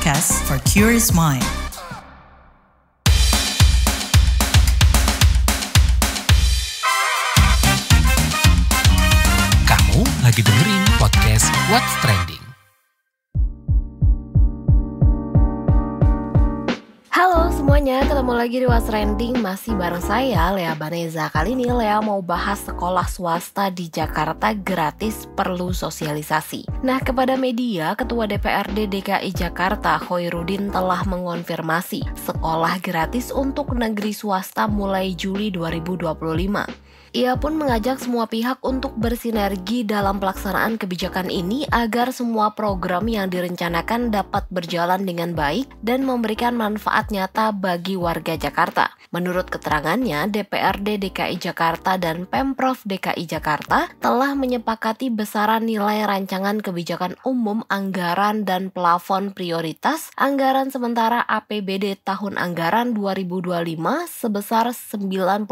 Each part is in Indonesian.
podcast for curious mind. Kamu lagi dengerin podcast What's Trending. Halo semuanya, ketemu lagi di What's Trending. Masih bareng saya, Lea Baneza. Kali ini Lea mau bahas sekolah swasta di Jakarta gratis perlu sosialisasi. Nah, kepada media, Ketua DPRD DKI Jakarta Khoirudin telah mengonfirmasi sekolah gratis untuk negeri swasta mulai Juli 2025. Ia pun mengajak semua pihak untuk bersinergi dalam pelaksanaan kebijakan ini agar semua program yang direncanakan dapat berjalan dengan baik dan memberikan manfaat nyata bagi warga Jakarta. Menurut keterangannya, DPRD DKI Jakarta dan Pemprov DKI Jakarta telah menyepakati besaran nilai rancangan kebijakan umum anggaran dan plafon prioritas anggaran sementara APBD tahun anggaran 2025 sebesar 91,1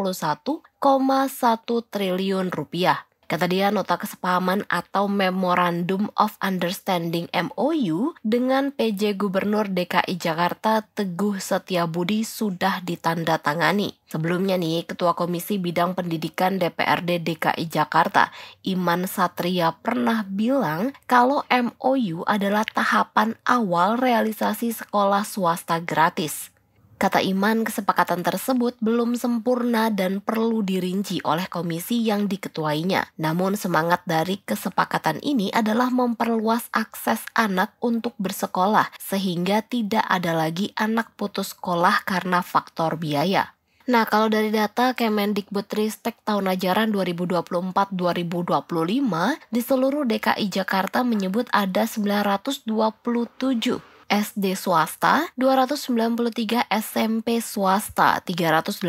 triliun rupiah. Kata dia, nota kesepahaman atau Memorandum of Understanding MOU dengan PJ Gubernur DKI Jakarta Teguh Setiabudi sudah ditandatangani. Sebelumnya nih, Ketua Komisi Bidang Pendidikan DPRD DKI Jakarta, Iman Satria pernah bilang kalau MOU adalah tahapan awal realisasi sekolah swasta gratis. Kata Iman, kesepakatan tersebut belum sempurna dan perlu dirinci oleh komisi yang diketuainya. Namun semangat dari kesepakatan ini adalah memperluas akses anak untuk bersekolah, sehingga tidak ada lagi anak putus sekolah karena faktor biaya. Nah, kalau dari data Kemendikbudristek tahun ajaran 2024-2025, di seluruh DKI Jakarta menyebut ada 927 SD swasta, 293 SMP swasta, 388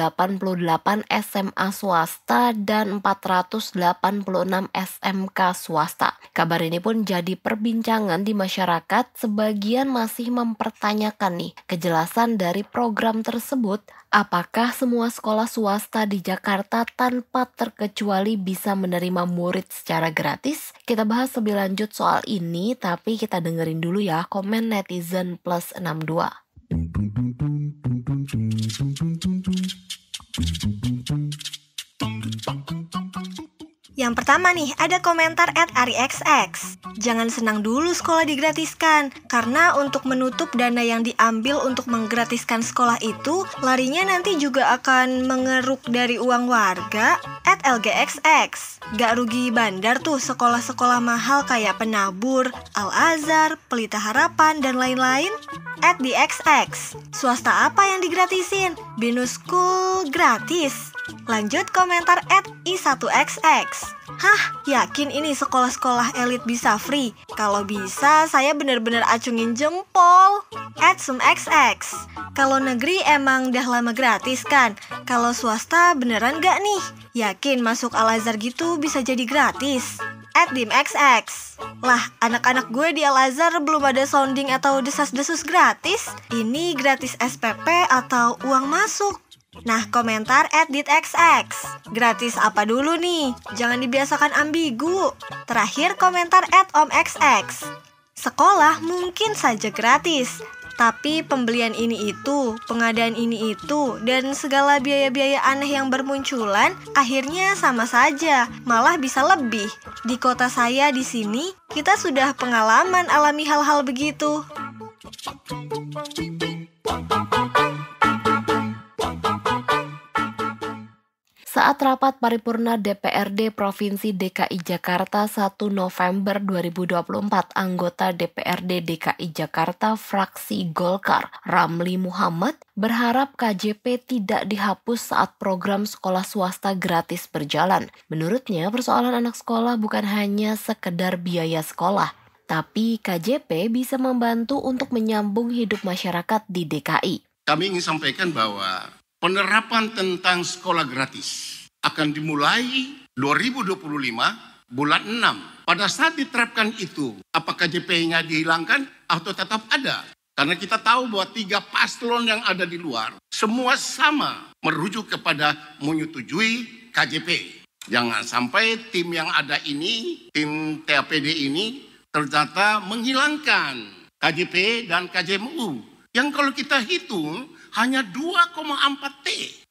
SMA swasta, dan 486 SMK swasta. Kabar ini pun jadi perbincangan di masyarakat. Sebagian masih mempertanyakan nih kejelasan dari program tersebut. Apakah semua sekolah swasta di Jakarta tanpa terkecuali bisa menerima murid secara gratis? Kita bahas lebih lanjut soal ini, tapi kita dengerin dulu ya komen netizen plus 62. Yang pertama nih, ada komentar @arixx. Jangan senang dulu sekolah digratiskan, karena untuk menutup dana yang diambil untuk menggratiskan sekolah itu, larinya nanti juga akan mengeruk dari uang warga. @lgxx. Gak rugi bandar tuh sekolah-sekolah mahal kayak Penabur, Al-Azhar, Pelita Harapan, dan lain-lain. @dxx. Swasta apa yang digratisin? Binus School gratis. Lanjut komentar @i1xx. Hah, yakin ini sekolah-sekolah elit bisa free? Kalau bisa, saya benar-benar acungin jempol. @sumxx. Kalau negeri emang dah lama gratis kan? Kalau swasta beneran gak nih? Yakin masuk Al-Azhar gitu bisa jadi gratis? @dimxx. Lah, anak-anak gue di Al-Azhar belum ada sounding atau desas-desus gratis. Ini gratis SPP atau uang masuk? Nah, komentar @ditxx. Gratis apa dulu nih? Jangan dibiasakan ambigu. Terakhir komentar @omxx. Sekolah mungkin saja gratis, tapi pembelian ini itu, pengadaan ini itu, dan segala biaya-biaya aneh yang bermunculan akhirnya sama saja, malah bisa lebih. Di kota saya di sini, kita sudah pengalaman alami hal-hal begitu. Saat rapat paripurna DPRD Provinsi DKI Jakarta 1 November 2024, anggota DPRD DKI Jakarta fraksi Golkar, Ramli Muhammad, berharap KJP tidak dihapus saat program sekolah swasta gratis berjalan. Menurutnya, persoalan anak sekolah bukan hanya sekedar biaya sekolah, tapi KJP bisa membantu untuk menyambung hidup masyarakat di DKI. Kami ingin sampaikan bahwa penerapan tentang sekolah gratis akan dimulai 2025 bulan 6. Pada saat diterapkan itu, apakah KJP-nya dihilangkan atau tetap ada? Karena kita tahu bahwa 3 paslon yang ada di luar, semua sama merujuk kepada menyetujui KJP. Jangan sampai tim yang ada ini, tim TAPD ini ternyata menghilangkan KJP dan KJMU. Yang kalau kita hitung hanya 2,4 T.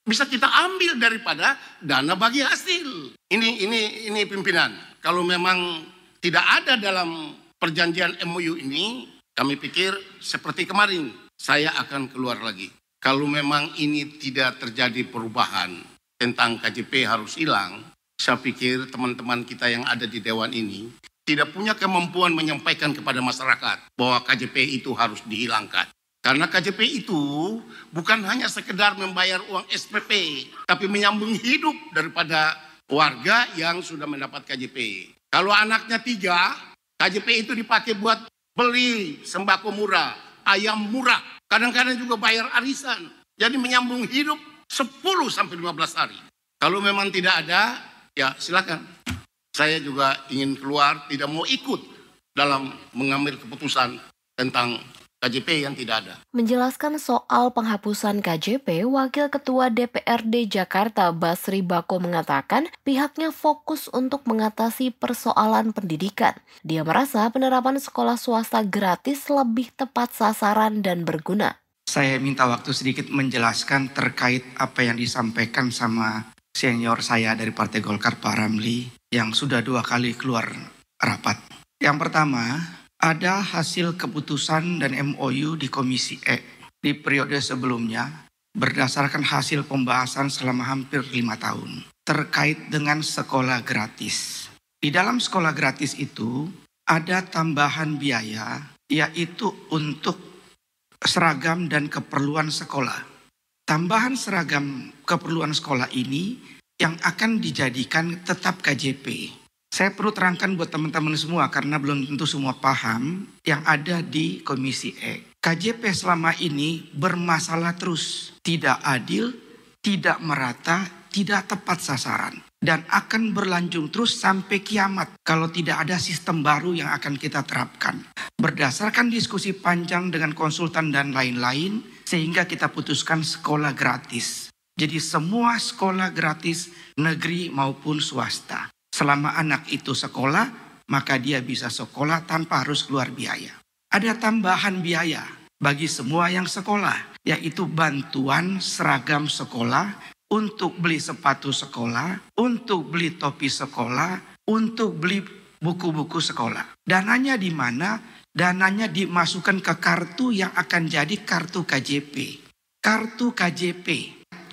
Bisa kita ambil daripada dana bagi hasil. Ini pimpinan. Kalau memang tidak ada dalam perjanjian MOU ini, kami pikir seperti kemarin, saya akan keluar lagi. Kalau memang ini tidak terjadi perubahan tentang KJP harus hilang, saya pikir teman-teman kita yang ada di Dewan ini tidak punya kemampuan menyampaikan kepada masyarakat bahwa KJP itu harus dihilangkan. Karena KJP itu bukan hanya sekedar membayar uang SPP, tapi menyambung hidup daripada warga yang sudah mendapat KJP. Kalau anaknya 3, KJP itu dipakai buat beli sembako murah, ayam murah, kadang-kadang juga bayar arisan. Jadi menyambung hidup 10 sampai 15 hari. Kalau memang tidak ada, ya silakan. Saya juga ingin keluar, tidak mau ikut dalam mengambil keputusan tentang KJP yang tidak ada. Menjelaskan soal penghapusan KJP, Wakil Ketua DPRD Jakarta Basri Bako mengatakan pihaknya fokus untuk mengatasi persoalan pendidikan. Dia merasa penerapan sekolah swasta gratis lebih tepat sasaran dan berguna. Saya minta waktu sedikit menjelaskan terkait apa yang disampaikan sama senior saya dari Partai Golkar, Pak Ramli, yang sudah 2 kali keluar rapat. Yang pertama, ada hasil keputusan dan MOU di Komisi E di periode sebelumnya berdasarkan hasil pembahasan selama hampir 5 tahun terkait dengan sekolah gratis. Di dalam sekolah gratis itu ada tambahan biaya, yaitu untuk seragam dan keperluan sekolah. Tambahan seragam keperluan sekolah ini yang akan dijadikan tetap KJP. Saya perlu terangkan buat teman-teman semua karena belum tentu semua paham yang ada di Komisi E. KJP selama ini bermasalah terus, tidak adil, tidak merata, tidak tepat sasaran. Dan akan berlanjut terus sampai kiamat kalau tidak ada sistem baru yang akan kita terapkan. Berdasarkan diskusi panjang dengan konsultan dan lain-lain, sehingga kita putuskan sekolah gratis. Jadi semua sekolah gratis negeri maupun swasta. Selama anak itu sekolah, maka dia bisa sekolah tanpa harus keluar biaya. Ada tambahan biaya bagi semua yang sekolah, yaitu bantuan seragam sekolah, untuk beli sepatu sekolah, untuk beli topi sekolah, untuk beli buku-buku sekolah. Dananya di mana? Dananya dimasukkan ke kartu yang akan jadi kartu KJP. Kartu KJP.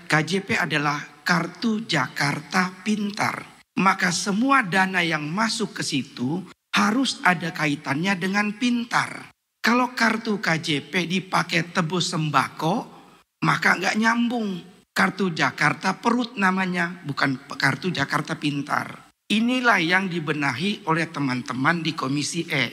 KJP adalah Kartu Jakarta Pintar. Maka semua dana yang masuk ke situ harus ada kaitannya dengan pintar. Kalau kartu KJP dipakai tebus sembako, maka nggak nyambung. Kartu Jakarta Perut namanya, bukan kartu Jakarta Pintar. Inilah yang dibenahi oleh teman-teman di Komisi E.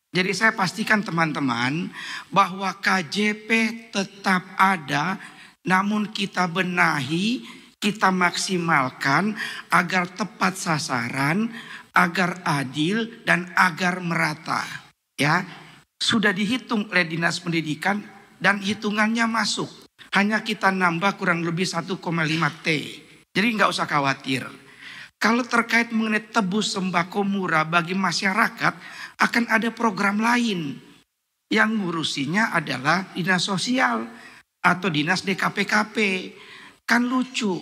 Jadi saya pastikan teman-teman bahwa KJP tetap ada, namun kita benahi, kita maksimalkan agar tepat sasaran, agar adil dan agar merata. Ya, sudah dihitung oleh Dinas Pendidikan dan hitungannya masuk. Hanya kita nambah kurang lebih 1,5 T. Jadi nggak usah khawatir. Kalau terkait mengenai tebus sembako murah bagi masyarakat, akan ada program lain. Yang ngurusinya adalah Dinas Sosial atau Dinas DKPKP. Kan lucu,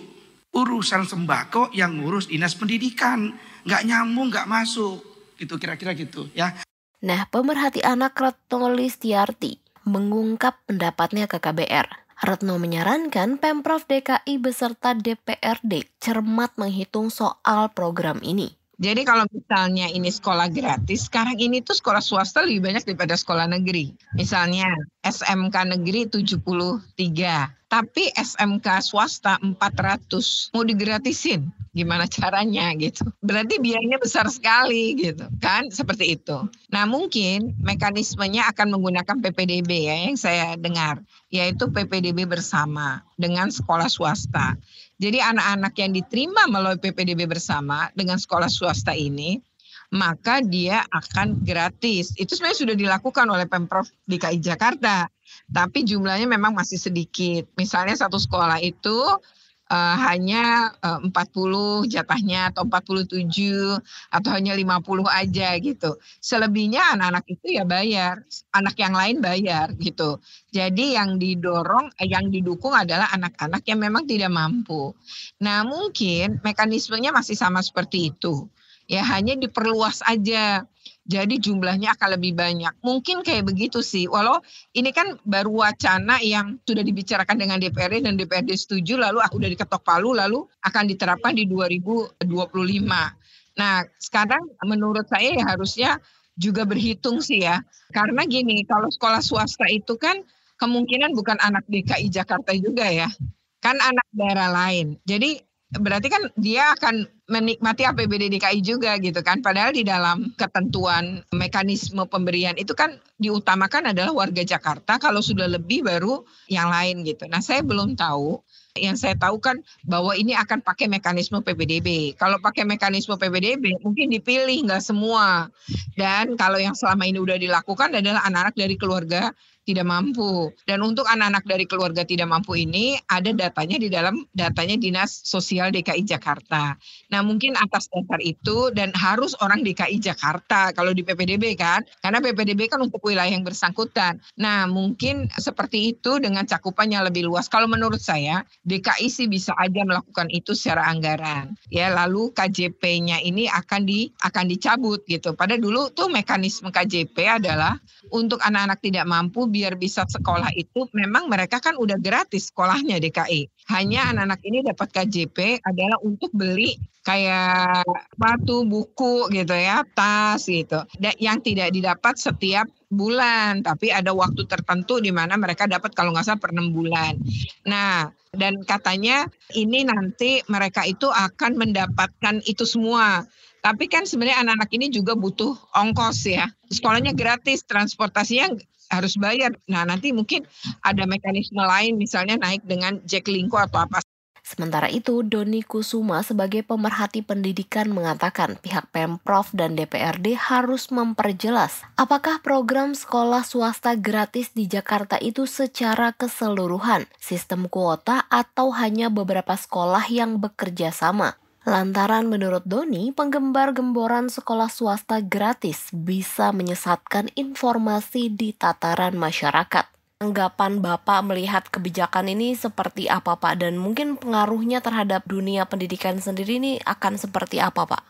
urusan sembako yang ngurus Dinas Pendidikan. Nggak nyambung, nggak masuk. Gitu kira-kira gitu ya. Nah, pemerhati anak Retno Listiarti mengungkap pendapatnya ke KBR. Retno menyarankan Pemprov DKI beserta DPRD cermat menghitung soal program ini. Jadi kalau misalnya ini sekolah gratis, sekarang ini tuh sekolah swasta lebih banyak daripada sekolah negeri. Misalnya SMK negeri 73, tapi SMK swasta 400. Mau digratisin, gimana caranya gitu. Berarti biayanya besar sekali gitu kan, seperti itu. Nah mungkin mekanismenya akan menggunakan PPDB ya yang saya dengar, yaitu PPDB bersama dengan sekolah swasta. Jadi anak-anak yang diterima melalui PPDB bersama dengan sekolah swasta ini, maka dia akan gratis. Itu sebenarnya sudah dilakukan oleh Pemprov DKI Jakarta, tapi jumlahnya memang masih sedikit. Misalnya satu sekolah itu hanya 40 jatahnya atau 47 atau hanya 50 aja gitu. Selebihnya anak-anak itu ya bayar, anak yang lain bayar gitu. Jadi yang yang didukung adalah anak-anak yang memang tidak mampu. Nah, mungkin mekanismenya masih sama seperti itu. Ya hanya diperluas aja. Jadi jumlahnya akan lebih banyak. Mungkin kayak begitu sih. Walau ini kan baru wacana yang sudah dibicarakan dengan DPRD dan DPRD setuju, lalu udah diketok palu, lalu akan diterapkan di 2025. Nah, sekarang menurut saya ya harusnya juga berhitung sih ya. Karena gini, kalau sekolah swasta itu kan kemungkinan bukan anak DKI Jakarta juga ya. Kan anak daerah lain. Jadi berarti kan dia akan menikmati APBD DKI juga gitu kan. Padahal di dalam ketentuan mekanisme pemberian itu kan diutamakan adalah warga Jakarta, kalau sudah lebih baru yang lain gitu. Nah, saya belum tahu. Yang saya tahu kan bahwa ini akan pakai mekanisme PPDB. Kalau pakai mekanisme PPDB mungkin dipilih nggak semua. Dan kalau yang selama ini udah dilakukan adalah anak-anak dari keluarga tidak mampu. Dan untuk anak-anak dari keluarga tidak mampu ini ada datanya di dalam datanya Dinas Sosial DKI Jakarta. Nah, mungkin atas dasar itu dan harus orang DKI Jakarta kalau di PPDB kan. Karena PPDB kan untuk wilayah yang bersangkutan. Nah, mungkin seperti itu dengan cakupannya lebih luas. Kalau menurut saya DKI sih bisa aja melakukan itu secara anggaran. Ya, lalu KJP-nya ini akan dicabut gitu. Pada dulu tuh mekanisme KJP adalah untuk anak-anak tidak mampu biar bisa sekolah itu memang mereka kan udah gratis sekolahnya DKI. Hanya anak-anak ini dapat KJP adalah untuk beli kayak sepatu, buku gitu ya, tas gitu. Yang tidak didapat setiap bulan, tapi ada waktu tertentu di mana mereka dapat kalau nggak salah per 6 bulan. Nah, dan katanya ini nanti mereka itu akan mendapatkan itu semua. Tapi kan sebenarnya anak-anak ini juga butuh ongkos ya. Sekolahnya gratis, transportasinya harus bayar. Nah, nanti mungkin ada mekanisme lain misalnya naik dengan Jaklingko atau apa. Sementara itu, Doni Kusuma sebagai pemerhati pendidikan mengatakan pihak Pemprov dan DPRD harus memperjelas apakah program sekolah swasta gratis di Jakarta itu secara keseluruhan, sistem kuota atau hanya beberapa sekolah yang bekerja sama. Lantaran menurut Doni, penggembar-gemboran sekolah swasta gratis bisa menyesatkan informasi di tataran masyarakat. Anggapan Bapak melihat kebijakan ini seperti apa, Pak? Dan mungkin pengaruhnya terhadap dunia pendidikan sendiri ini akan seperti apa, Pak?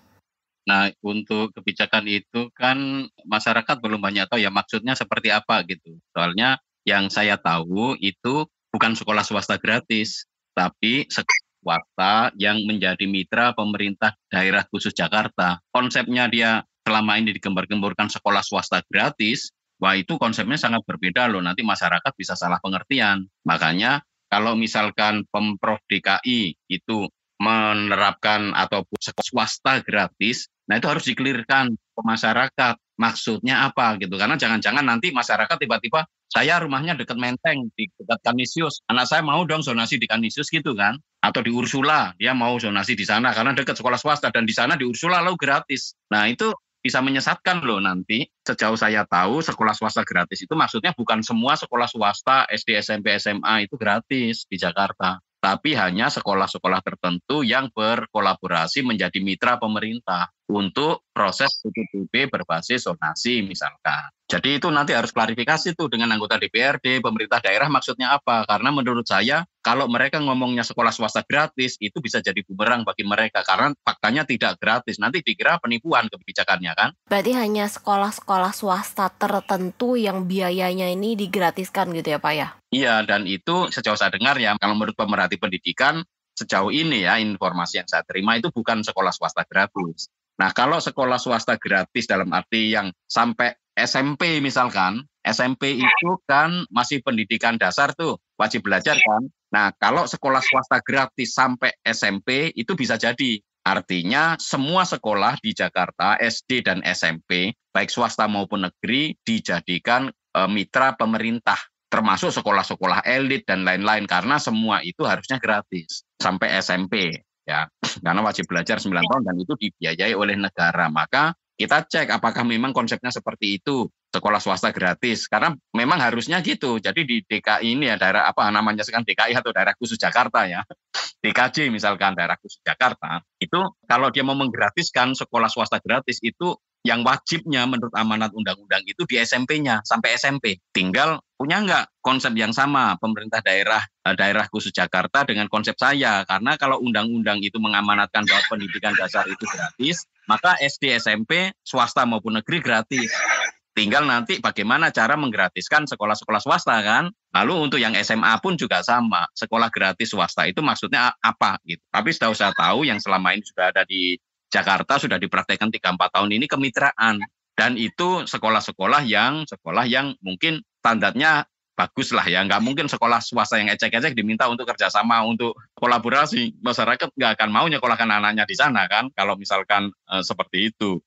Nah, untuk kebijakan itu kan masyarakat belum banyak tahu ya maksudnya seperti apa gitu. Soalnya yang saya tahu itu bukan sekolah swasta gratis, tapi sekolah swasta yang menjadi mitra pemerintah daerah khusus Jakarta. Konsepnya dia selama ini digembar-gemborkan sekolah swasta gratis, wah itu konsepnya sangat berbeda loh, nanti masyarakat bisa salah pengertian. Makanya kalau misalkan Pemprov DKI itu menerapkan ataupun sekolah swasta gratis, nah itu harus dikelirkan ke masyarakat. Maksudnya apa gitu, karena jangan-jangan nanti masyarakat tiba-tiba, saya rumahnya dekat Menteng, di dekat Kanisius, anak saya mau dong zonasi di Kanisius gitu kan, atau di Ursula, dia mau zonasi di sana karena dekat sekolah swasta dan di sana di Ursula lalu gratis. Nah itu bisa menyesatkan loh nanti. Sejauh saya tahu sekolah swasta gratis itu maksudnya bukan semua sekolah swasta SD, SMP, SMA itu gratis di Jakarta, tapi hanya sekolah-sekolah tertentu yang berkolaborasi menjadi mitra pemerintah untuk proses PPDB berbasis zonasi misalkan. Jadi itu nanti harus klarifikasi tuh dengan anggota DPRD, pemerintah daerah maksudnya apa. Karena menurut saya kalau mereka ngomongnya sekolah swasta gratis itu bisa jadi bumerang bagi mereka. Karena faktanya tidak gratis. Nanti dikira penipuan kebijakannya kan. Berarti hanya sekolah-sekolah swasta tertentu yang biayanya ini digratiskan gitu ya Pak ya? Iya, dan itu sejauh saya dengar ya, kalau menurut pemerhati pendidikan, sejauh ini ya informasi yang saya terima itu bukan sekolah swasta gratis. Nah kalau sekolah swasta gratis dalam arti yang sampai SMP misalkan, SMP itu kan masih pendidikan dasar tuh, wajib belajar kan. Nah kalau sekolah swasta gratis sampai SMP itu bisa jadi. Artinya semua sekolah di Jakarta, SD dan SMP, baik swasta maupun negeri, dijadikan mitra pemerintah. Termasuk sekolah-sekolah elit dan lain-lain. Karena semua itu harusnya gratis sampai SMP. Ya, karena wajib belajar 9 tahun dan itu dibiayai oleh negara. Maka kita cek apakah memang konsepnya seperti itu. sekolah swasta gratis karena memang harusnya gitu. Jadi di DKI ini ya daerah apa namanya sekarang DKI atau daerah khusus Jakarta ya. DKJ misalkan daerah khusus Jakarta itu kalau dia mau menggratiskan sekolah swasta gratis itu yang wajibnya menurut amanat undang-undang itu di SMP-nya sampai SMP. Tinggal punya nggak konsep yang sama pemerintah daerah khusus Jakarta dengan konsep saya. Karena kalau undang-undang itu mengamanatkan bahwa pendidikan dasar itu gratis, maka SD, SMP, swasta maupun negeri gratis. Tinggal nanti bagaimana cara menggratiskan sekolah-sekolah swasta kan. Lalu untuk yang SMA pun juga sama. Sekolah gratis swasta itu maksudnya apa gitu. Tapi setahu saya tahu yang selama ini sudah ada di Jakarta sudah dipraktekkan 3-4 tahun ini kemitraan. Dan itu sekolah-sekolah yang mungkin standarnya bagus lah ya. Nggak mungkin sekolah swasta yang ecek-ecek diminta untuk kerjasama, untuk kolaborasi. Masyarakat nggak akan mau nyekolahkan anaknya di sana kan. Kalau misalkan seperti itu.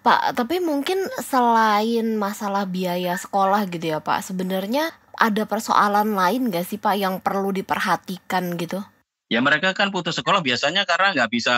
Pak, tapi mungkin selain masalah biaya sekolah gitu ya Pak, sebenarnya ada persoalan lain nggak sih Pak yang perlu diperhatikan gitu? Ya mereka kan putus sekolah biasanya karena nggak bisa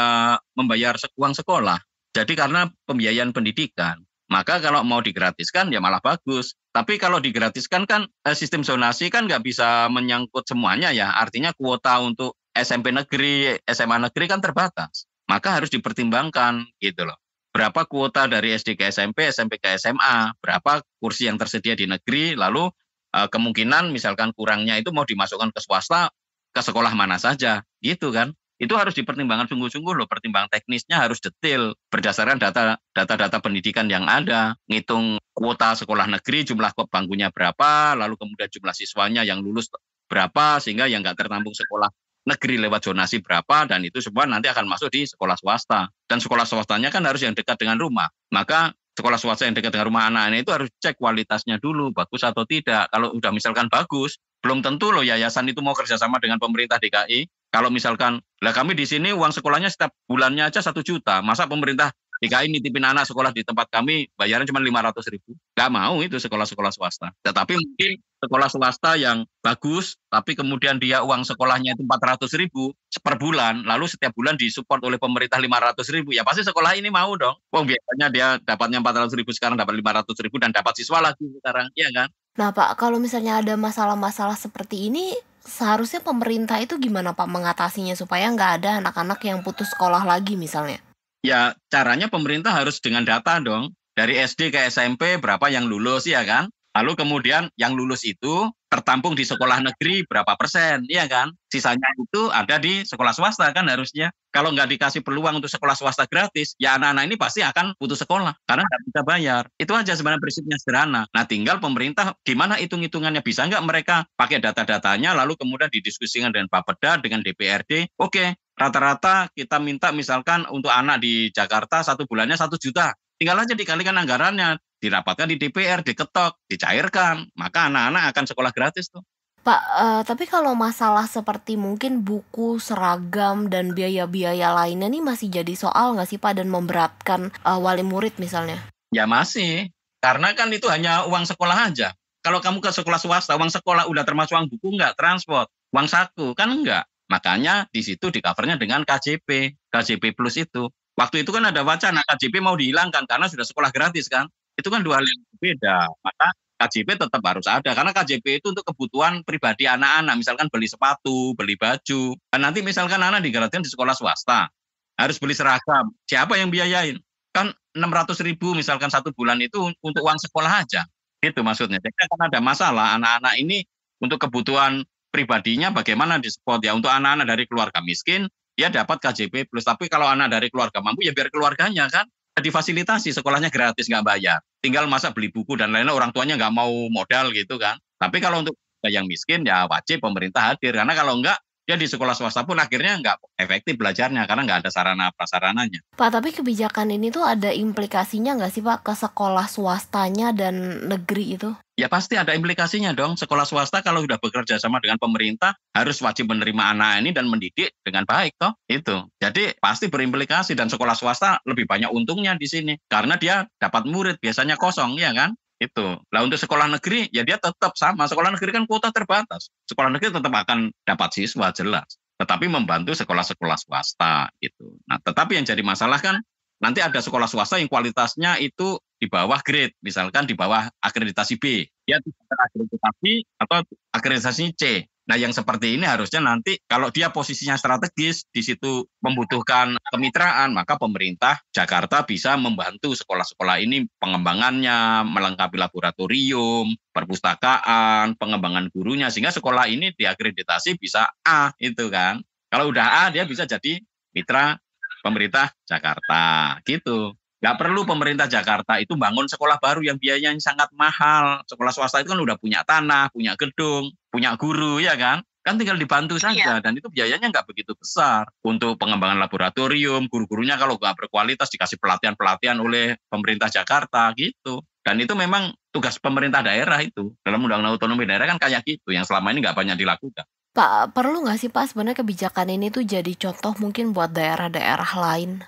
membayar uang sekolah. Jadi karena pembiayaan pendidikan. Maka kalau mau digratiskan ya malah bagus. Tapi kalau digratiskan kan sistem zonasi kan nggak bisa menyangkut semuanya ya. Artinya kuota untuk SMP negeri, SMA negeri kan terbatas. Maka harus dipertimbangkan gitu loh. Berapa kuota dari SD ke SMP, SMP ke SMA, berapa kursi yang tersedia di negeri, lalu kemungkinan misalkan kurangnya itu mau dimasukkan ke swasta, ke sekolah mana saja, gitu kan. Itu harus dipertimbangkan sungguh-sungguh loh, pertimbangan teknisnya harus detail, berdasarkan data pendidikan yang ada, ngitung kuota sekolah negeri, jumlah bangkunya berapa, lalu kemudian jumlah siswanya yang lulus berapa, sehingga yang nggak tertampung sekolah negeri lewat zonasi berapa, dan itu semua nanti akan masuk di sekolah swasta. Dan sekolah swastanya kan harus yang dekat dengan rumah. Maka sekolah swasta yang dekat dengan rumah anak-anak itu harus cek kualitasnya dulu, bagus atau tidak. Kalau udah misalkan bagus, belum tentu loh yayasan itu mau kerjasama dengan pemerintah DKI. Kalau misalkan, lah kami di sini uang sekolahnya setiap bulannya aja 1 juta. Masa pemerintah DKI nitipin anak sekolah di tempat kami bayaran cuma 500.000. Nggak mau itu sekolah-sekolah swasta. Tetapi mungkin sekolah swasta yang bagus, tapi kemudian dia uang sekolahnya itu 400.000 per bulan, lalu setiap bulan disupport oleh pemerintah 500.000, ya pasti sekolah ini mau dong. Wong biasanya dia dapatnya 400.000 sekarang dapat 500.000 dan dapat siswa lagi sekarang, iya kan? Nah Pak, kalau misalnya ada masalah-masalah seperti ini, seharusnya pemerintah itu gimana Pak mengatasinya supaya nggak ada anak-anak yang putus sekolah lagi misalnya? Ya caranya pemerintah harus dengan data dong. Dari SD ke SMP berapa yang lulus ya kan. Lalu kemudian yang lulus itu tertampung di sekolah negeri berapa persen ya kan. Sisanya itu ada di sekolah swasta kan harusnya. Kalau nggak dikasih peluang untuk sekolah swasta gratis, ya anak-anak ini pasti akan putus sekolah. Karena nggak bisa bayar. Itu aja sebenarnya prinsipnya sederhana. Nah tinggal pemerintah gimana hitung-hitungannya. Bisa nggak mereka pakai data-datanya lalu kemudian didiskusikan dengan Bapeda, dengan DPRD. Oke. Rata-rata kita minta misalkan untuk anak di Jakarta 1 bulannya 1 juta. Tinggal aja dikalikan anggarannya, dirapatkan di DPR, diketok, dicairkan. Maka anak-anak akan sekolah gratis tuh. Pak, tapi kalau masalah seperti mungkin buku, seragam, dan biaya-biaya lainnya nih masih jadi soal nggak sih Pak dan memberatkan wali murid misalnya? Ya masih, karena kan itu hanya uang sekolah aja. Kalau kamu ke sekolah swasta, uang sekolah udah termasuk uang buku nggak, transport, uang saku, kan enggak. Makanya di situ di covernya dengan KJP Plus itu. Waktu itu kan ada wacana KJP mau dihilangkan karena sudah sekolah gratis kan. Itu kan 2 hal yang berbeda. Maka KJP tetap harus ada karena KJP itu untuk kebutuhan pribadi anak-anak. Misalkan beli sepatu, beli baju. Dan nanti misalkan anak digratiskan di sekolah swasta. Harus beli seragam. Siapa yang biayain? Kan 600.000 misalkan 1 bulan itu untuk uang sekolah aja. Itu maksudnya. Jadi kan ada masalah anak-anak ini untuk kebutuhan pribadinya bagaimana di-support ya. Untuk anak-anak dari keluarga miskin, dia dapat KJP Plus. Tapi kalau anak dari keluarga mampu, ya biar keluarganya kan difasilitasi, sekolahnya gratis, nggak bayar. Tinggal masa beli buku dan lainnya, orang tuanya nggak mau modal gitu kan. Tapi kalau untuk yang miskin, ya wajib pemerintah hadir. Karena kalau nggak, dia di sekolah swasta pun akhirnya nggak efektif belajarnya, karena nggak ada sarana-prasarananya. Pak, tapi kebijakan ini tuh ada implikasinya nggak sih Pak ke sekolah swastanya dan negeri itu? Ya pasti ada implikasinya dong. Sekolah swasta kalau sudah bekerja sama dengan pemerintah harus wajib menerima anak ini dan mendidik dengan baik toh. Itu. Jadi pasti berimplikasi dan sekolah swasta lebih banyak untungnya di sini karena dia dapat murid biasanya kosong ya kan. Itu. Lah untuk sekolah negeri ya dia tetap sama. Sekolah negeri kan kuota terbatas. Sekolah negeri tetap akan dapat siswa jelas. Tetapi membantu sekolah-sekolah swasta gitu. Nah, tetapi yang jadi masalah kan nanti ada sekolah swasta yang kualitasnya itu di bawah grade, misalkan di bawah akreditasi B. Dia tidak terakreditasi atau akreditasi C. Nah, yang seperti ini harusnya nanti kalau dia posisinya strategis, di situ membutuhkan kemitraan, maka pemerintah Jakarta bisa membantu sekolah-sekolah ini pengembangannya, melengkapi laboratorium, perpustakaan, pengembangan gurunya, sehingga sekolah ini diakreditasi bisa A, itu kan. Kalau udah A, dia bisa jadi mitra pemerintah Jakarta, gitu. Nggak perlu pemerintah Jakarta itu bangun sekolah baru yang biayanya sangat mahal. Sekolah swasta itu kan udah punya tanah, punya gedung, punya guru, ya kan? Kan tinggal dibantu saja, dan itu biayanya nggak begitu besar. Untuk pengembangan laboratorium, guru-gurunya kalau nggak berkualitas dikasih pelatihan-pelatihan oleh pemerintah Jakarta, gitu. Dan itu memang tugas pemerintah daerah itu. Dalam Undang-Undang Otonomi Daerah kan kayak gitu, yang selama ini nggak banyak dilakukan. Pak, perlu nggak sih Pak sebenarnya kebijakan ini tuh jadi contoh mungkin buat daerah-daerah lain?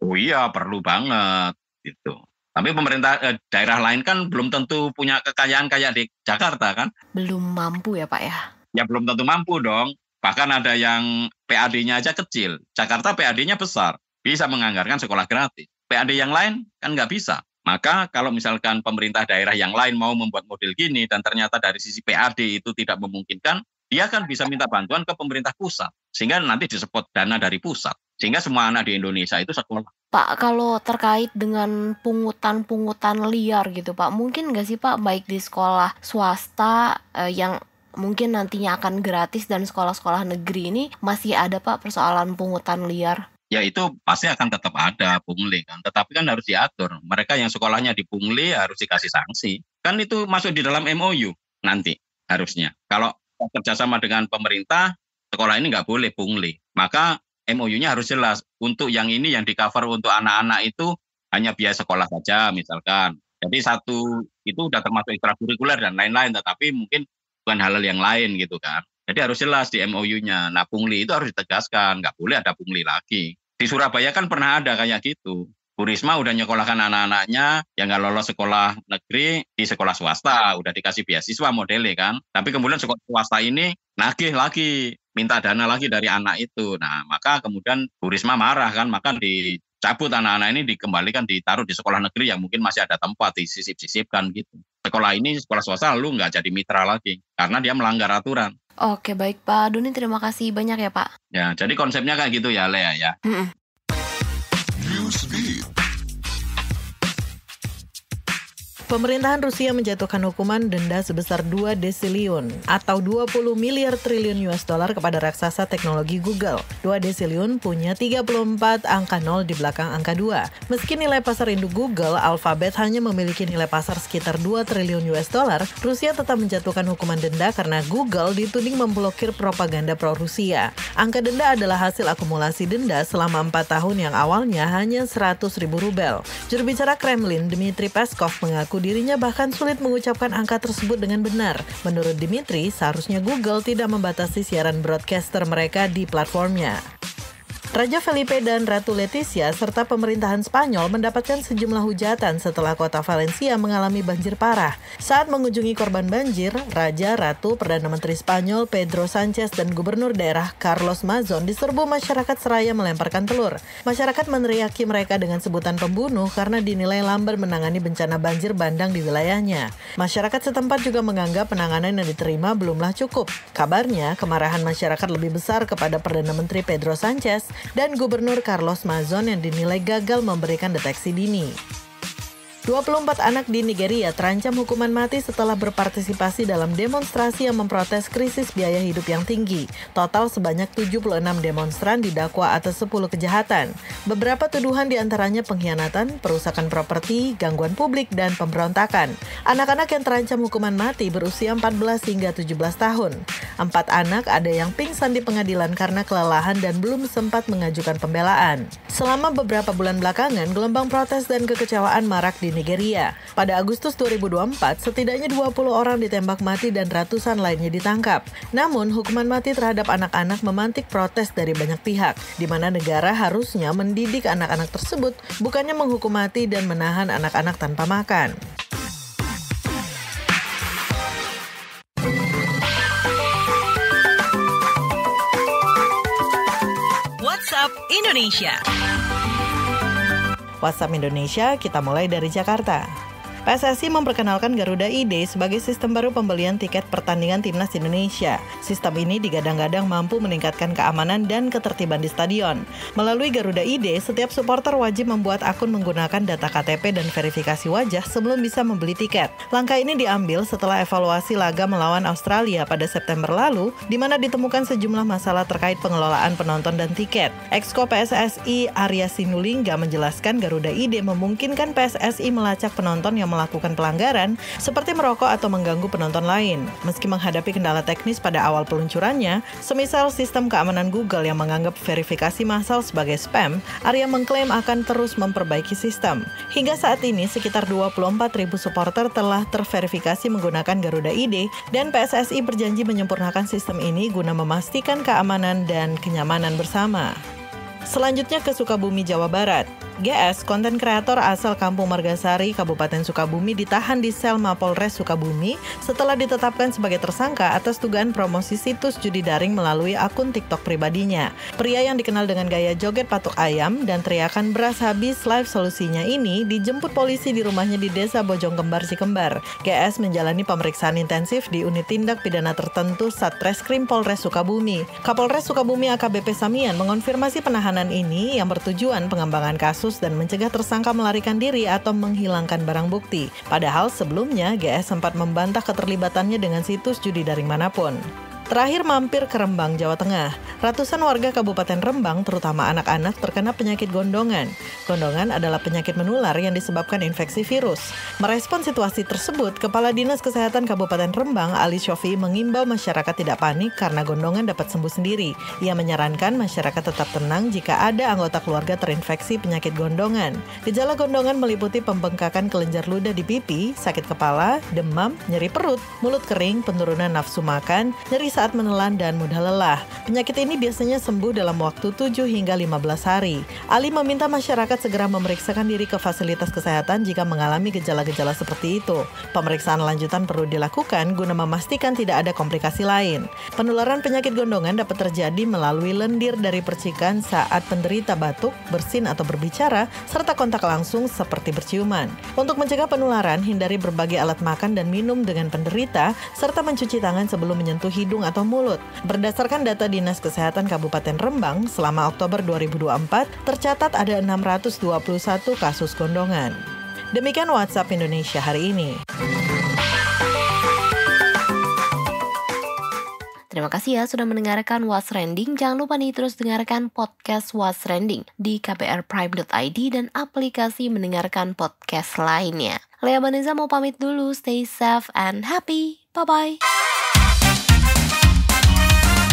Oh iya, perlu banget gitu. Tapi pemerintah daerah lain kan belum tentu punya kekayaan kayak di Jakarta kan? Belum mampu ya Pak ya? Ya belum tentu mampu dong. Bahkan ada yang PAD-nya aja kecil. Jakarta PAD-nya besar, bisa menganggarkan sekolah gratis. PAD yang lain kan nggak bisa. Maka kalau misalkan pemerintah daerah yang lain mau membuat model gini dan ternyata dari sisi PAD itu tidak memungkinkan, dia kan bisa minta bantuan ke pemerintah pusat. Sehingga nanti disepot dana dari pusat. Sehingga semua anak di Indonesia itu sekolah. Pak, kalau terkait dengan pungutan-pungutan liar gitu Pak, mungkin nggak sih Pak baik di sekolah swasta yang mungkin nantinya akan gratis dan sekolah-sekolah negeri ini masih ada Pak persoalan pungutan liar? Ya itu pasti akan tetap ada pungli kan. Tetapi kan harus diatur. Mereka yang sekolahnya dipungli harus dikasih sanksi. Kan itu masuk di dalam MOU nanti harusnya. Kalau kerjasama dengan pemerintah, sekolah ini nggak boleh pungli. Maka MOU-nya harus jelas. Untuk yang ini yang di-cover untuk anak-anak itu hanya biaya sekolah saja misalkan. Jadi satu itu udah termasuk ekstrakurikuler dan lain-lain. Tetapi mungkin bukan hal-hal yang lain gitu kan. Jadi harus jelas di MOU-nya. Nah pungli itu harus ditegaskan. Nggak boleh ada pungli lagi. Di Surabaya kan pernah ada kayak gitu. Bu Risma udah nyekolahkan anak-anaknya yang nggak lolos sekolah negeri di sekolah swasta. Udah dikasih beasiswa modelnya kan. Tapi kemudian sekolah swasta ini nagih lagi. Minta dana lagi dari anak itu. Nah, maka kemudian Bu Risma marah kan, maka dicabut anak-anak ini dikembalikan ditaruh di sekolah negeri yang mungkin masih ada tempat disisip-sisipkan gitu. Sekolah ini sekolah swasta lalu nggak jadi mitra lagi karena dia melanggar aturan. Oke, baik Pak Doni, terima kasih banyak ya Pak. Ya, jadi konsepnya kayak gitu ya Lea ya. Pemerintahan Rusia menjatuhkan hukuman denda sebesar 2 desiliun atau 20 miliar triliun US dollar kepada raksasa teknologi Google. 2 desiliun punya 34 angka 0 di belakang angka 2. Meski nilai pasar induk Google, Alphabet hanya memiliki nilai pasar sekitar 2 triliun US dollar, Rusia tetap menjatuhkan hukuman denda karena Google dituding memblokir propaganda pro-Rusia. Angka denda adalah hasil akumulasi denda selama 4 tahun yang awalnya hanya 100.000 rubel. Juru bicara Kremlin, Dmitry Peskov, mengaku dirinya bahkan sulit mengucapkan angka tersebut dengan benar. Menurut Dmitry, seharusnya Google tidak membatasi siaran broadcaster mereka di platformnya. Raja Felipe dan Ratu Letizia serta pemerintahan Spanyol mendapatkan sejumlah hujatan setelah kota Valencia mengalami banjir parah. Saat mengunjungi korban banjir, Raja, Ratu, Perdana Menteri Spanyol Pedro Sánchez dan Gubernur daerah Carlos Mazón diserbu masyarakat seraya melemparkan telur. Masyarakat meneriaki mereka dengan sebutan pembunuh karena dinilai lamban menangani bencana banjir bandang di wilayahnya. Masyarakat setempat juga menganggap penanganan yang diterima belumlah cukup. Kabarnya, kemarahan masyarakat lebih besar kepada Perdana Menteri Pedro Sánchez dan Gubernur Carlos Mazón yang dinilai gagal memberikan deteksi dini. 24 anak di Nigeria terancam hukuman mati setelah berpartisipasi dalam demonstrasi yang memprotes krisis biaya hidup yang tinggi. Total sebanyak 76 demonstran didakwa atas 10 kejahatan. Beberapa tuduhan diantaranya pengkhianatan, perusakan properti, gangguan publik, dan pemberontakan. Anak-anak yang terancam hukuman mati berusia 14 hingga 17 tahun. 4 anak ada yang pingsan di pengadilan karena kelelahan dan belum sempat mengajukan pembelaan. Selama beberapa bulan belakangan, gelombang protes dan kekecewaan marak di Nigeria. Pada Agustus 2024, setidaknya 20 orang ditembak mati dan ratusan lainnya ditangkap. Namun, hukuman mati terhadap anak-anak memantik protes dari banyak pihak, di mana negara harusnya mendidik anak-anak tersebut, bukannya menghukum mati dan menahan anak-anak tanpa makan. WhatsApp Indonesia. WhatsApp Indonesia, kita mulai dari Jakarta. PSSI memperkenalkan Garuda ID sebagai sistem baru pembelian tiket pertandingan Timnas Indonesia. Sistem ini digadang-gadang mampu meningkatkan keamanan dan ketertiban di stadion. Melalui Garuda ID, setiap supporter wajib membuat akun menggunakan data KTP dan verifikasi wajah sebelum bisa membeli tiket. Langkah ini diambil setelah evaluasi laga melawan Australia pada September lalu, di mana ditemukan sejumlah masalah terkait pengelolaan penonton dan tiket. Exco PSSI Arya Sinulinga menjelaskan Garuda ID memungkinkan PSSI melacak penonton yang melakukan pelanggaran seperti merokok atau mengganggu penonton lain. Meski menghadapi kendala teknis pada awal peluncurannya, semisal sistem keamanan Google yang menganggap verifikasi massal sebagai spam, Arya mengklaim akan terus memperbaiki sistem. Hingga saat ini, sekitar 24.000 supporter telah terverifikasi menggunakan Garuda ID dan PSSI berjanji menyempurnakan sistem ini guna memastikan keamanan dan kenyamanan bersama. Selanjutnya ke Sukabumi, Jawa Barat. GS, konten kreator asal Kampung Margasari, Kabupaten Sukabumi, ditahan di sel Mapolres Sukabumi setelah ditetapkan sebagai tersangka atas dugaan promosi situs judi daring melalui akun TikTok pribadinya. Pria yang dikenal dengan gaya joget patuk ayam dan teriakan beras habis live solusinya ini dijemput polisi di rumahnya di Desa Bojonggembar, Cikembar. GS menjalani pemeriksaan intensif di unit tindak pidana tertentu Satreskrim Polres Sukabumi. Kapolres Sukabumi AKBP Samian mengonfirmasi penahanan ini yang bertujuan pengembangan kasus dan mencegah tersangka melarikan diri atau menghilangkan barang bukti. Padahal sebelumnya GS sempat membantah keterlibatannya dengan situs judi daring manapun. Terakhir mampir ke Rembang, Jawa Tengah. Ratusan warga Kabupaten Rembang, terutama anak-anak, terkena penyakit gondongan. Gondongan adalah penyakit menular yang disebabkan infeksi virus. Merespon situasi tersebut, Kepala Dinas Kesehatan Kabupaten Rembang, Ali Syofi, mengimbau masyarakat tidak panik karena gondongan dapat sembuh sendiri. Ia menyarankan masyarakat tetap tenang jika ada anggota keluarga terinfeksi penyakit gondongan. Gejala gondongan meliputi pembengkakan kelenjar ludah di pipi, sakit kepala, demam, nyeri perut, mulut kering, penurunan nafsu makan, nyeri saat menelan dan mudah lelah. Penyakit ini biasanya sembuh dalam waktu 7 hingga 15 hari. Ali meminta masyarakat segera memeriksakan diri ke fasilitas kesehatan jika mengalami gejala-gejala seperti itu. Pemeriksaan lanjutan perlu dilakukan guna memastikan tidak ada komplikasi lain. Penularan penyakit gondongan dapat terjadi melalui lendir dari percikan saat penderita batuk, bersin atau berbicara, serta kontak langsung seperti berciuman. Untuk mencegah penularan, hindari berbagai alat makan dan minum dengan penderita, serta mencuci tangan sebelum menyentuh hidung atau mulut. Berdasarkan data Dinas Kesehatan Kabupaten Rembang, selama Oktober 2024, tercatat ada 621 kasus gondongan. Demikian WhatsApp Indonesia hari ini. Terima kasih ya sudah mendengarkan What's Trending. Jangan lupa nih terus dengarkan podcast What's Trending di kbrprime.id dan aplikasi mendengarkan podcast lainnya. Lea Vanessa mau pamit dulu. Stay safe and happy. Bye-bye.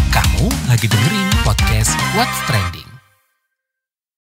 Kamu lagi dengerin podcast What's Trending.